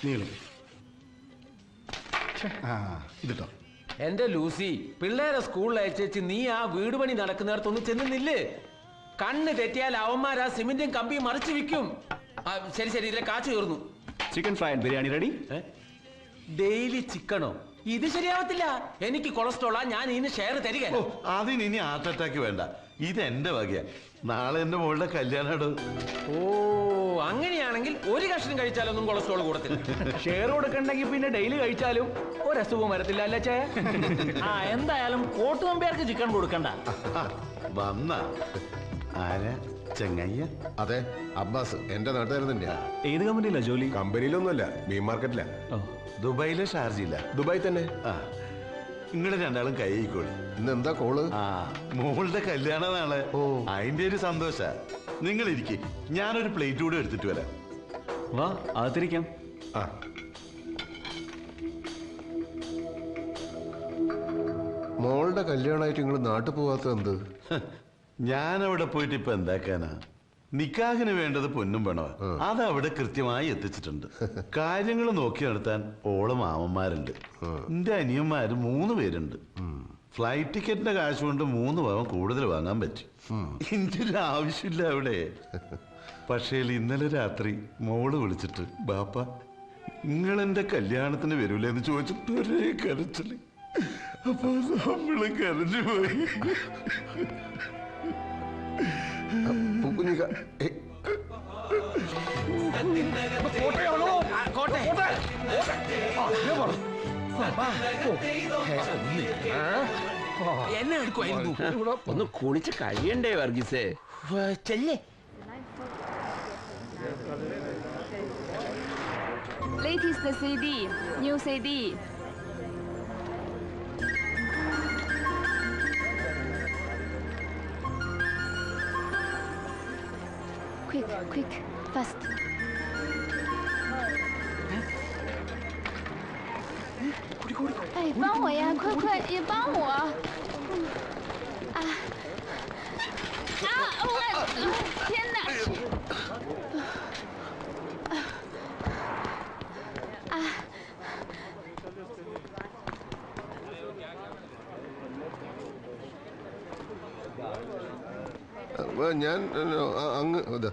നീളി ഇതിട്ടോ. എന്റെ ലൂസി, പിള്ളേരെ സ്കൂളിൽ അയച്ചേച്ച് നീ ആ വീട് പണി നടക്കുന്നിടത്തൊന്നും ചെന്നില്ലേ? കണ്ണ് തെറ്റിയാൽ അവന്മാർ ആ സിമെന്റും കമ്പിയും മറിച്ച് വിൽക്കും. ശരി ശരി, ഇതിലെ കാച്ചു തീർന്നു. Chicken fry and biryani ready. Daily ചിക്കനോ? ഇത് ശരിയാവത്തില്ല. എനിക്ക് കൊളസ്ട്രോളാ, ഞാൻ ഇതിന് ഷെയർ തരിക. അതിന് ഇനി ഹാർട്ട് അറ്റാക്ക് വേണ്ട, ഇത് എന്റെ വകയാ. നാളെ എന്റെ മോളുടെ കല്യാണം. ഓ, അങ്ങനെയാണെങ്കിൽ ഒരു കഷ്ണം കഴിച്ചാലൊന്നും കൊളസ്ട്രോൾ കൂടത്തില്ല. ഷെയർ കൊടുക്കണ്ടെങ്കിൽ പിന്നെ ഡെയിലി കഴിച്ചാലും ഒരസുഖം വരത്തില്ല അല്ലേ ചേ? എന്തായാലും കോട്ട് നമ്പ്യാർക്ക് ചിക്കൻ കൊടുക്കണ്ട. വന്ന ആരാ ചെങ്ങയ്യ? അതെ, അബ്ബാസ് എന്റെ നാട്ടുകാരൻ തന്നെയാ. ഏത് കമ്പനിയിലാ ജോലി? കമ്പനിയിലൊന്നുമല്ല, മീൻ മാർക്കറ്റിലാ. ദുബായിലെ ഷാർജയില്ല. ദുബായ് തന്നെ. നിങ്ങള് രണ്ടാളും കൈക്കോളി. ഇന്ന് എന്താ കോള്? മോളുടെ കല്യാണ നാളെ. അതിന്റെ ഒരു സന്തോഷ. നിങ്ങൾ ഇരിക്കും, ഞാനൊരു പ്ലേറ്റ് കൂടെ എടുത്തിട്ട് വരാം. വാ, അകത്തിരിക്കാം. മോളുടെ കല്യാണമായിട്ട് നിങ്ങൾ നാട്ടിൽ പോവാത്ത എന്ത്? ഞാനവിടെ പോയിട്ട് ഇപ്പൊ എന്താക്കാനാ? നിക്കാഹിന് വേണ്ടത് പൊന്നും പണവാ. അതവിടെ കൃത്യമായി എത്തിച്ചിട്ടുണ്ട്. കാര്യങ്ങൾ നോക്കി നടത്താൻ ഓളം മാമന്മാരുണ്ട്. എന്റെ അനിയന്മാര് 3 പേരുണ്ട്. ഫ്ലൈറ്റ് ടിക്കറ്റിന്റെ കാശ് കൊണ്ട് 3 പവൻ കൂടുതൽ വാങ്ങാൻ പറ്റും. എന്റെ ഒരു ആവശ്യമില്ല അവിടെ. പക്ഷേ ഇന്നലെ രാത്രി മോള് വിളിച്ചിട്ട്, ബാപ്പ നിങ്ങളെന്റെ കല്യാണത്തിന് വരൂലെന്ന് ചോദിച്ചിട്ട് ഒരേ കരച്ചില്. അപ്പൊ നമ്മള് കരഞ്ഞു പോയി. എന്നെ എടുക്കുമായിരുന്നു. ഒന്ന് കുളിച്ച് കഴിയണ്ടേ വർഗീസേ? ചെല്ലേ. Latest CD, new CD. Quick, quick, fast.哎，帮我呀，快快，也帮我！啊啊！我天哪！啊！ഞാൻ അങ്ങ് അതെ.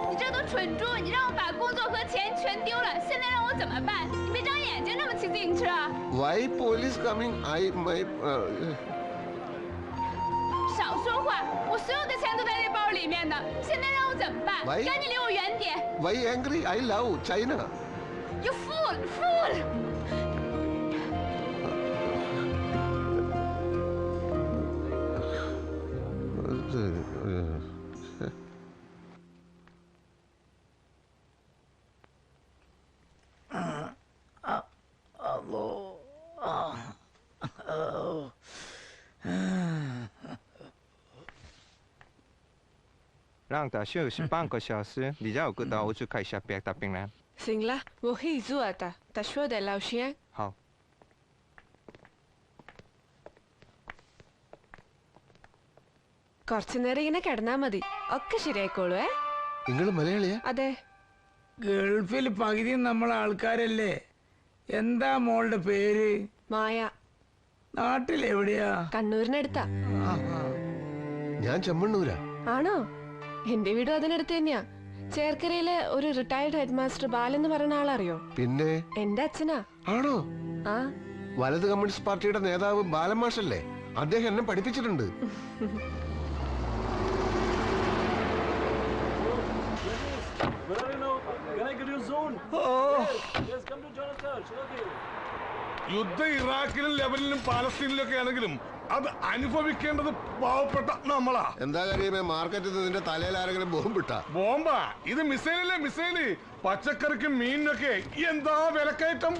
你这个蠢猪！你让我把工作和钱全丢了，现在让我怎么办？你别长眼睛，这么骑自行车。Why police coming? my 少说话！我所有的钱都在这包里面呢，现在让我怎么办？赶紧离我远点 Why angry? I love China.！You fool, fool！让他休息半个小时，比较有个到我去看一下别的病人。行了，我可以做的，他说的老先。好。കുറച്ചു നേരം ഇങ്ങനെ കിടന്നാ മതി, ഒക്കെ ശരിയായിക്കോളൂ. നിങ്ങൾ മലയാളിയാ? അതെ. ഗൾഫിൽ പകുതിയും നമ്മളെ ആൾക്കാരല്ലേ. എന്താ മോളുടെ പേര്? മായ. നാട്ടിലെവിടെയാ? കണ്ണൂരിനടുത്താ. ഞാൻ ചെമ്മണ്ണൂരാ. ആണോ? എന്റെ വീടും അതിനടുത്ത് തന്നെയാ. ചേർക്കരയിലെ ഒരു റിട്ടയർഡ് ഹെഡ് മാസ്റ്റർ ബാലെന്ന് പറയുന്ന ആളറിയോ? പിന്നെ എന്റെ അച്ഛനാ. ആണോ? ആ, വലത് കമ്മ്യൂണിസ്റ്റ് പാർട്ടിയുടെ നേതാവ് ബാലമാഷല്ലേ? അദ്ദേഹം എന്നെ പഠിപ്പിച്ചിട്ടുണ്ട്. യുദ്ധം ഇറാഖിലും ലെബനിലും പാലസ്തീനിലൊക്കെ ആണെങ്കിലും അത് അനുഭവിക്കേണ്ടത് പാവപ്പെട്ട നമ്മളാ. എന്താ കാര്യമേ, മാർക്കറ്റിൽ നിന്റെ തലയിൽ ആരെങ്കിലും ബോംബിട്ടാ? ബോംബാ ഇത്? മിസൈലല്ലേ മിസൈല്. പച്ചക്കറിക്കും മീനിനൊക്കെ എന്താ വിലക്കയറ്റം.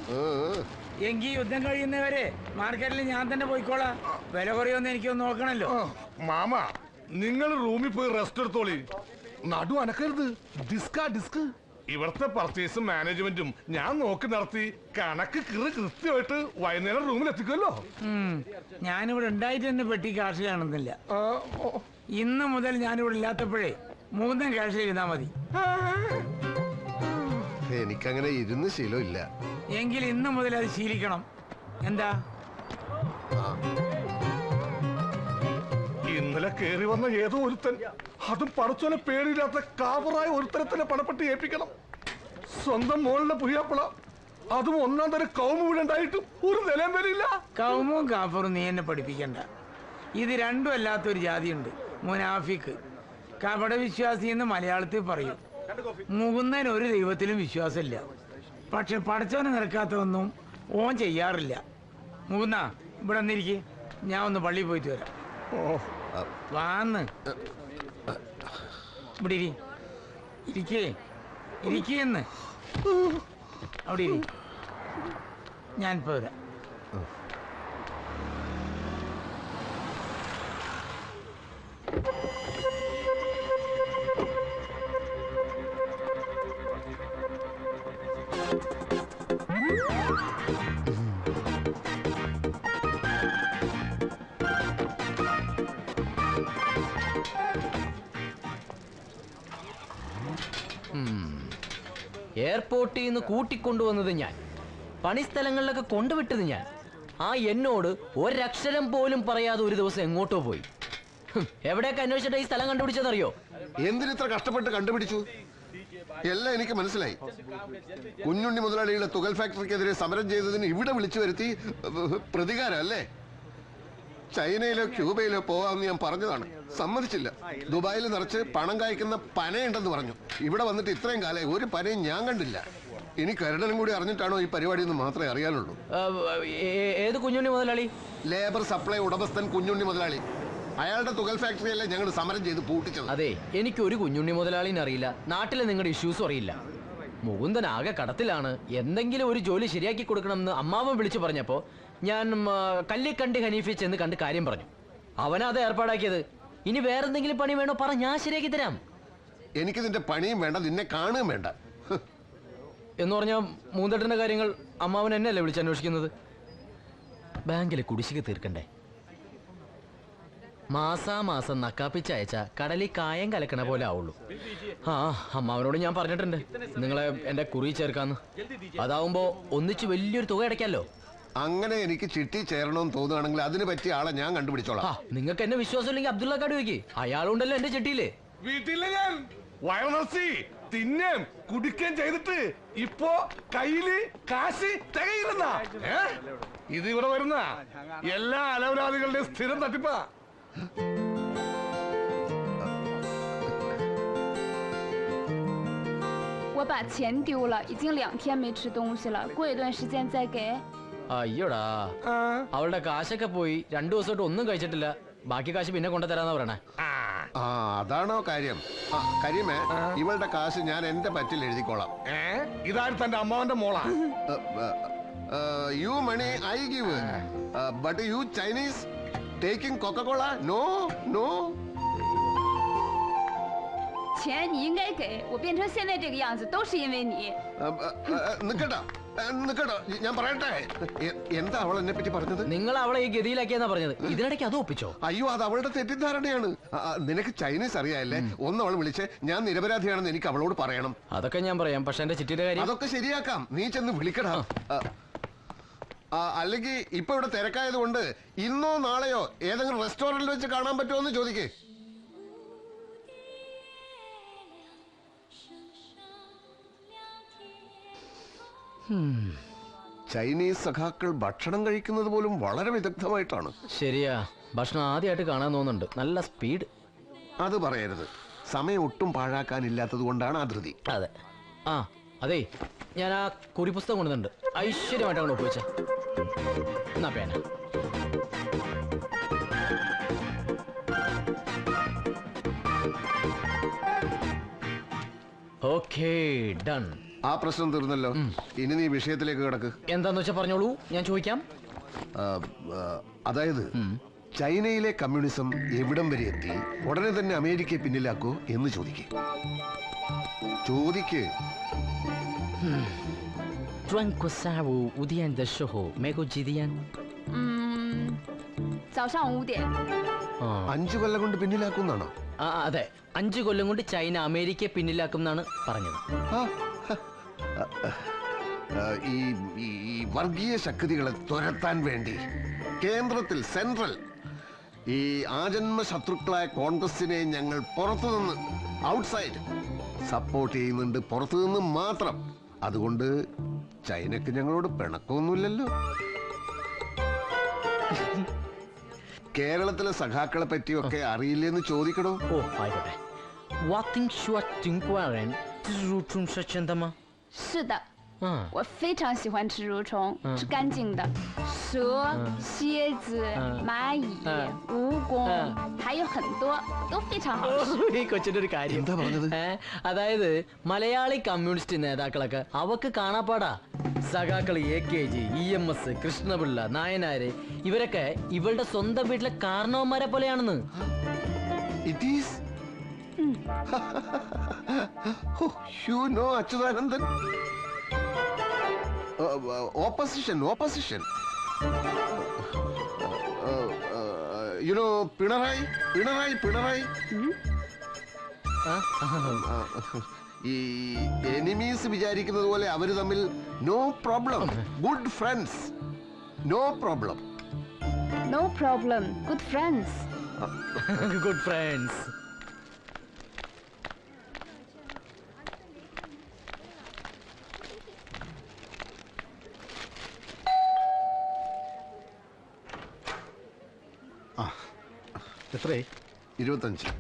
എങ്കിൽ യുദ്ധം കഴിയുന്നവരെ മാർക്കറ്റിൽ ഞാൻ തന്നെ പോയിക്കോളാം. വില കുറയൊന്നും എനിക്കൊന്ന് നോക്കണല്ലോ. മാമ നിങ്ങൾ റൂമിൽ പോയി റെസ്റ്റ് എടുത്തോളി. നടു അനക്കരുത്. ഡിസ്ക് ഇവിടുത്തെ പർച്ചേസും മാനേജ്മെന്റും ഞാൻ നോക്കി നടത്തി കണക്ക് കൃത്യമായിട്ട് വൈകുന്നേരം റൂമിൽ എത്തിക്കുമല്ലോ. ഞാനിവിടെ ഉണ്ടായിട്ട് തന്നെ പെട്ടി കാശ് കാണുന്നില്ല. ഇന്ന് മുതൽ ഞാനിവിടെ ഇല്ലാത്തപ്പോഴേ മൂന്നും കാശ് ചെയ്താൽ മതി. എനിക്കങ്ങനെ ഇരുന്ന് ശീലമില്ല. എങ്കിൽ ഇന്ന് മുതൽ അത് ശീലിക്കണം. എന്താ ഇന്നലെ കേറി വന്ന ഏതോ ഒരുത്തൻ, അതും പടച്ചോനെ പേടിയില്ലാത്ത കാവറായ ഒരുത്തരത്തിനെ പണപ്പെട്ടി ഏൽപ്പിക്കണം. സ്വന്തം മോളിലെ പുയ്യാപ്പിള, അതും ഒന്നാം തരം കൗമ വീടുണ്ടായിട്ടും ഒരു നിലം വരില്ല. കൗമും കാഫറും നീ എന്നെ പഠിപ്പിക്കണ്ട. ഇത് രണ്ടും അല്ലാത്തൊരു ജാതിയുണ്ട്, മുനാഫിക്ക്. കപട വിശ്വാസി എന്ന് മലയാളത്തിൽ പറയും. മുകുന്നതിന് ഒരു ദൈവത്തിലും വിശ്വാസമില്ല. പക്ഷെ പടച്ചോനെ നിരക്കാത്തതൊന്നും ഓൻ ചെയ്യാറില്ല. മുകുന്ന ഇവിടെ വന്നിരിക്കെ, ഞാൻ ഒന്ന് പള്ളിയിൽ പോയിട്ട് വരാം. വാന്ന് ഇവിടെ ഇരിക്കേന്ന് അവിടെ ഇരി. ഞാനിപ്പോ വരാം. എയർപോർട്ടിൽ നിന്ന് കൂട്ടിക്കൊണ്ടുവന്നത് ഞാൻ, പണിസ്ഥലങ്ങളിലൊക്കെ കൊണ്ടുവിട്ടത് ഞാൻ. ആ എന്നോട് ഒരക്ഷരം പോലും പറയാതെ ഒരു ദിവസം എങ്ങോട്ടോ പോയി. എവിടെയൊക്കെ അന്വേഷിച്ചിട്ട് ഈ സ്ഥലം കണ്ടുപിടിച്ചതറിയോ? എന്തിനിത്ര കഷ്ടപ്പെട്ട് കണ്ടുപിടിച്ചു? എല്ലാം എനിക്ക് മനസ്സിലായി. കുഞ്ഞുണ്ണി മുതലാളിയുടെ തുകൽ ഫാക്ടറിക്കെതിരെ സമരം ചെയ്തതിന് ഇവിടെ വിളിച്ചു വരുത്തി പ്രതികാരം അല്ലേ? ചൈനയിലോ ക്യൂബയിലോ പോവാമെന്ന് ഞാൻ പറഞ്ഞതാണ്, സമ്മതിച്ചില്ല. ദുബായിൽ നിറച്ച് പണം കായ്ക്കുന്ന പനയുണ്ടെന്ന് പറഞ്ഞു. ഇവിടെ വന്നിട്ട് ഇത്രയും കാലം ഒരു പനയും ഞാൻ കണ്ടില്ല. ഇനി കരുടനും കൂടി അറിഞ്ഞിട്ടാണോ ഈ പരിപാടി എന്ന് മാത്രമേ അറിയാനുള്ളൂ. ഏത് കുഞ്ഞുണ്ണി മുതലാളി? ലേബർ സപ്ലൈ ഉടമസ്ഥൻ കുഞ്ഞുണ്ണി മുതലാളി. അയാളുടെ തുകൽ ഫാക്ടറിയല്ലേ ഞങ്ങൾ സമരം ചെയ്ത് പൂട്ടിച്ചത്. അതെ, എനിക്കൊരു കുഞ്ഞുണ്ണി മുതലാളിനെ അറിയില്ല, നാട്ടിലെ നിങ്ങളുടെ ഇഷ്യൂസും അറിയില്ല. മുകുന്ദൻ ആകെ കടത്തിലാണ്. എന്തെങ്കിലും ഒരു ജോലി ശരിയാക്കി കൊടുക്കണമെന്ന് അമ്മാവൻ വിളിച്ചു പറഞ്ഞപ്പോ ഞാൻ കല്ലിക്കണ്ടി ഹനീഫി ചെന്ന് കണ്ട് കാര്യം പറഞ്ഞു. അവനത് ഏർപ്പാടാക്കിയത്. ഇനി വേറെന്തെങ്കിലും പണി വേണോ പറ, ഞാൻ ശരിയാക്കി തരാം. എനിക്ക് നിന്റെ പണിയും വേണ്ട, നിന്നെ കാണുകയും വേണ്ട. എന്ന് പറഞ്ഞാൽ മൂന്നെട്ടിന്റെ കാര്യങ്ങൾ അമ്മാവൻ എന്നെയല്ലേ വിളിച്ചന്വേഷിക്കുന്നത്? ബാങ്കിലെ കുടിശ്ശിക തീർക്കണ്ടേ? മാസാമാസം നക്കാപ്പിച്ചയച്ച കടലിൽ കായം കലക്കണ പോലെ ആവുള്ളൂ. ആ അമ്മാവനോട് ഞാൻ പറഞ്ഞിട്ടുണ്ട് നിങ്ങളെ എന്റെ കുറി ചേർക്കാന്ന്. അതാവുമ്പോ ഒന്നിച്ച് വലിയൊരു തുക അടയ്ക്കാലോ. അങ്ങനെ എനിക്ക് ചിട്ടി ചേരണമെന്ന് തോന്നുകയാണെങ്കിൽ അതിന് പറ്റിയ ആളെ ഞാൻ കണ്ടുപിടിച്ചോളാം. നിങ്ങൾക്ക് എന്നെ വിശ്വാസം ഇല്ലെങ്കിൽ അബ്ദുള്ള കാട് വയ്ക്ക്, അയാളുണ്ടല്ലോ എന്റെ ചിട്ടിയില്. വീട്ടിലെ ഞാൻ വയറർച്ചി തിന്നേം കുടിക്കുകയും ചെയ്തിട്ട് ഇപ്പോ കയ്യില് കാശ് തികയില്ലെന്നാ. ഇത് ഇവിടെ വരുന്ന എല്ലാ അലവലാദികളുടെയും സ്ഥിരം തട്ടിപ്പാ.我把钱丢了，已经2天没吃东西了，过一段时间再给。 അയ്യോടാ, അവളുടെ കാശൊക്കെ പോയി. 2 ദിവസമായിട്ട് ഒന്നും കഴിച്ചിട്ടില്ല. ബാക്കി കാശ് പിന്നെ കൊണ്ടുതരാന്നാ പറയണേ. ആ അതാണോ കാര്യം? കരിമേ, ഇവളുടെ കാശ് ഞാൻ എന്റെ പറ്റിൽ എഴുതിക്കോളാം. ഇതാരും തന്റെ അമ്മാവന്റെ മോളാ. You money I give, but you Chinese taking Coca-Cola? No നോ.钱你应该给我，变成现在这个样子都是因为你。നിക്കട്ടോ നിക്കട്ടോ, ഞാൻ പറയട്ടെ. എന്താ അവൾ എന്നെ പറ്റി പറഞ്ഞത്? നിങ്ങൾ അവളെ ഈ ഗതിയിലാക്കിയെന്നാ പറഞ്ഞത്. ഇതിനിടയ്ക്ക് അത് ഒപ്പിച്ചോ? അയ്യോ, അത് അവളുടെ തെറ്റിദ്ധാരണയാണ്. നിനക്ക് ചൈനീസ് അറിയാല്ലേ? ഒന്ന് അവൾ വിളിച്ച് ഞാൻ നിരപരാധിയാണെന്ന് എനിക്ക് അവളോട് പറയണം. അതൊക്കെ ഞാൻ പറയാം, പക്ഷെ എന്റെ ചിട്ടിയുടെ കാര്യം അതൊക്കെ ശരിയാക്കാം. നീ ചെന്ന് വിളിക്കടാ. അല്ലെങ്കിൽ ഇപ്പൊ ഇവിടെ തിരക്കായത് കൊണ്ട് ഇന്നോ നാളെയോ ഏതെങ്കിലും റെസ്റ്റോറന്റിൽ വെച്ച് കാണാൻ പറ്റുമോ എന്ന് ചോദിക്കേ. ചൈനീസ് സഖാക്കൾ ഭക്ഷണം കഴിക്കുന്നത് പോലും വളരെ വിദഗ്ധമായിട്ടാണ്. ശരിയാ, ഭക്ഷണം ആദ്യമായിട്ട് കാണാൻ തോന്നുന്നുണ്ട്. നല്ല സ്പീഡ്. അത് പറയരുത്. സമയം ഒട്ടും പാഴാക്കാനില്ലാത്തത് കൊണ്ടാണ് ആ ധൃതി. അതെ. ആ അതെ, ഞാൻ ആ കുറിപ്പുസ്തകം കൊണ്ടുവന്നുണ്ട്. ഐശ്വര്യമായിട്ടാണ് ഒപ്പുവെച്ച. എന്നാ പേന. Okay, done. ആ പ്രശ്നം തീർന്നല്ലോ. ഇനി നീ വിഷയത്തിലേക്ക് കിടക്ക്. എന്താന്ന് വെച്ചാ പറഞ്ഞോളൂ, ഞാൻ ചോദിക്കാം. അതായത് ചൈനയിലെ കമ്മ്യൂണിസം എവിടം വരെ എത്തി ഉടനെ തന്നെ അമേരിക്കയെ പിന്നിലാക്കൂ എന്ന് ചോദിക്കേ. ചോദിക്ക്. 中国下午5点的时候，美国几点？早上5点。 5 കൊല്ലം കൊണ്ട് പിന്നിലാക്കുന്നാണോ? ആ അതെ, 5 കൊല്ലം കൊണ്ട് ചൈന അമേരിക്കയെ പിന്നിലാക്കും എന്നാണ് പറഞ്ഞത്. ഈ ഈ വർഗീയ ശക്തികളെ തുരത്താൻ വേണ്ടി കേന്ദ്രത്തിൽ സെൻട്രൽ ഈ ആജന്മ ശത്രുക്കളായ കോൺഗ്രസിനെ ഞങ്ങൾ പുറത്തുനിന്ന് ഔട്ട്സൈഡ് സപ്പോർട്ട് ചെയ്യുന്നുണ്ട്, പുറത്തുനിന്ന് മാത്രം. അതുകൊണ്ട് ചൈനക്ക് ഞങ്ങളോട് പിണക്കമൊന്നുമില്ലല്ലോ. കേരളത്തിലെ സഖാക്കളെ പറ്റിയൊക്കെ അറിയില്ലെന്ന് ചോദിക്കണോ? ഓ ആയിക്കോട്ടെ. 我听说中国人蠕虫是真的吗？是的。我非常喜欢吃蠕虫，吃干净的，蛇、蝎子、蚂蚁、蜈蚣，还有很多都非常好吃。ഈ കൊച്ചിന്റെ ഒരു കാര്യം എന്താ പറഞ്ഞത്? അതായത് മലയാളി കമ്മ്യൂണിസ്റ്റ് നേതാക്കളൊക്കെ അവക്ക് കാണാപ്പാടാ. സഖാക്കൾ AKG, EMS, കൃഷ്ണപിള്ള, നായനാര് ഇവരൊക്കെ ഇവളുടെ സ്വന്തം വീട്ടിലെ കാരണവന്മാരെ പോലെയാണെന്ന്. It is. You know Achuthanandan. Opposition. You know Pinarayi. ഈ എനിമീസ് വിചാരിക്കുന്നത് പോലെ അവര് തമ്മിൽ no problem, good friends. No problem. Good friends. Good friends. എത്രയായി? 25.